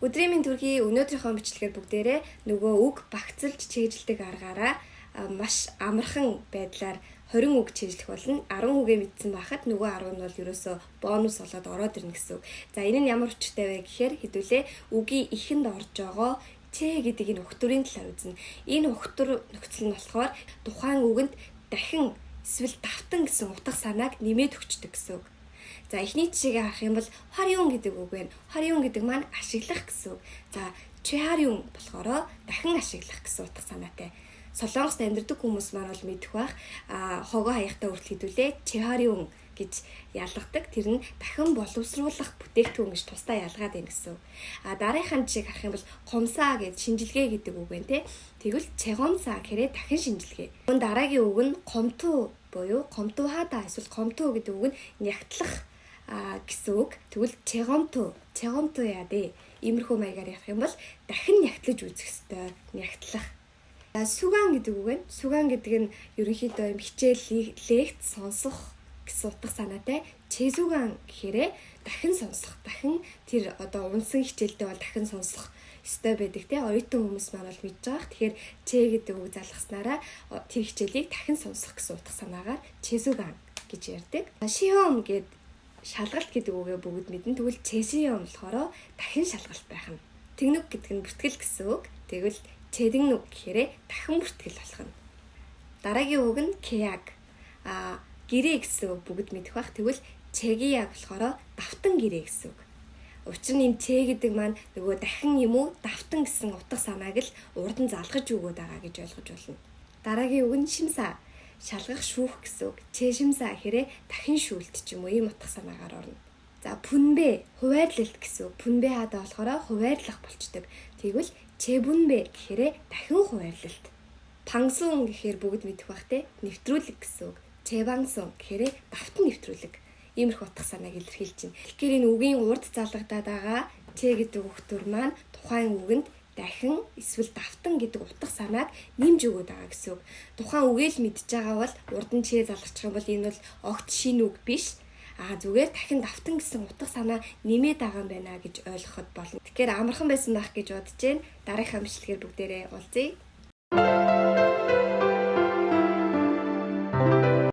Өдрийн мэнд төрхий өнөөдрийнхөө бичлэгээр бүгдээрээ нөгөө үг багцлж чийжилдэг аргаараа маш амархан байдлаар 20 үг чийжлэх болно. 10 үгээ мэдсэн байхад нөгөө 10 нь бол ерөөсөө бонус болоод ороод ирнэ гэсэн үг. За энэ нь ямар учиртай вэ гэхээр хэдүүлээ үгийн ихэнд орж байгаа Ч гэдэг энэ өгтөрийн талаар үзнэ. Энэ өгтөр нөхцөл нь болохоор тухайн үгэнд дахин эсвэл давтан гэсэн утга санааг нэмээд өгчдөг гэсэн үг. За эхний жишээгээ харах юм бол харьюун гэдэг үг байна. Харьюун гэдэг маань ашиглах гэсэн үг. За чхарьюун болохоор дахин ашиглах гэсэн утга санаатай. Солонгост амьдардаг хүмүүс маань бол мэдэх байх. Хогоо хаяхтай хүртэл хэдүүлээ чхарьюун гэж ялгадаг. Тэр нь дахин боловсруулах бүтээгдэхүүн гэж тусдаа ялгаад байна гэсэн. Дараагийнхаа жишээг харах юм бол гомсаа гэж шинжилгээ гэдэг үг байна те. Тэгвэл чегомсаа гэхээр дахин шинжилгээ. Дараагийн үг нь гомтуу буюу гомтуу хада эсвэл гомтуу гэдэг үг нь нягтлах гэсэн үг. Тэгвэл чегомтуу яа дээ. Иймэрхүү маягаар ярих юм бол дахин нягтлаж үзэх ёстой. Нягтлах. Сүган гэдэг үг байна. Сүган гэдэг нь ерөнхийдөө хичээл лекц сонсох гэсэн утга санаатай. Чэзүган гэхээр дахин сонсох. Дахин тэр одоо унсан хичээлдээ бол дахин сонсох ёстой байдаг те. Оюутан хүмүүс маань бол мэдж байгаа. Тэгэхээр чэ гэдэг үг залгаснараа тэр хичээлийг дахин сонсох гэсэн утга санаагаар чэзүган гэж ярьдаг. Шиом гэд шалгалт гэдэг үгээ бүгд мэднэ. Тэгвэл чэсиом болохоор дахин шалгалт байх нь. Тэгнүг гэдэг нь бүртгэл гэсэн үг. Тэгвэл чэдэгнүг гэхээр дахин бүртгэл болох нь. Дараагийн үг нь кеяг. Гэрээ гэсэн үг бүгд мэдэх бах. Тэгвэл чэгияг болохоор давтан гэрээ гэсэн үг. Учир нь энэ чэ гэдэг маань нөгөө дахин юм уу давтан гэсэн утга санааг л урд нь залгаж өгöd байгаа гэж ойлгож болно. Дараагийн үг нь шимса. Шалгах шүүх гэсэн үг. Чэшимса гэхээр дахин шүүлт ч юм уу ийм утга санаагаар орно. За пүнбэ хуваарлалт гэсэн үг. Пүнбэ хадаа болохоор хуваарлах болчдөг. Тэгвэл чэбүнбэ гэхээр дахин хуваарлалт. Пангсун гэхээр бүгд мэдэх бах те. Нэвтрүүлэг гэсэн үг. Чэбангсун гэхээр давтан нэвтрүүлэг. Иймэрхүү утга санааг илэрхийлж байна. Тэгэхээр энэ үгийн урд залгадаад байгаа Ч гэдэг өгтөр маань тухайн үгэнд дахин эсвэл давтан гэдэг утга санааг нэмж өгöd байгаа гэсэн үг. Тухайн үгээ л мэдж байгаа бол урд нь Ч залгачих юм бол энэ бол огт шинэ үг биш. Зүгээр дахин давтан гэсэн утга санаа нэмээд байгаа юм байна гэж ойлгоход болно. Тэгэхээр амархан байсан байх гэж бодож байна. Дараагийн бичлэгээр бүгдээрээ уулзъя.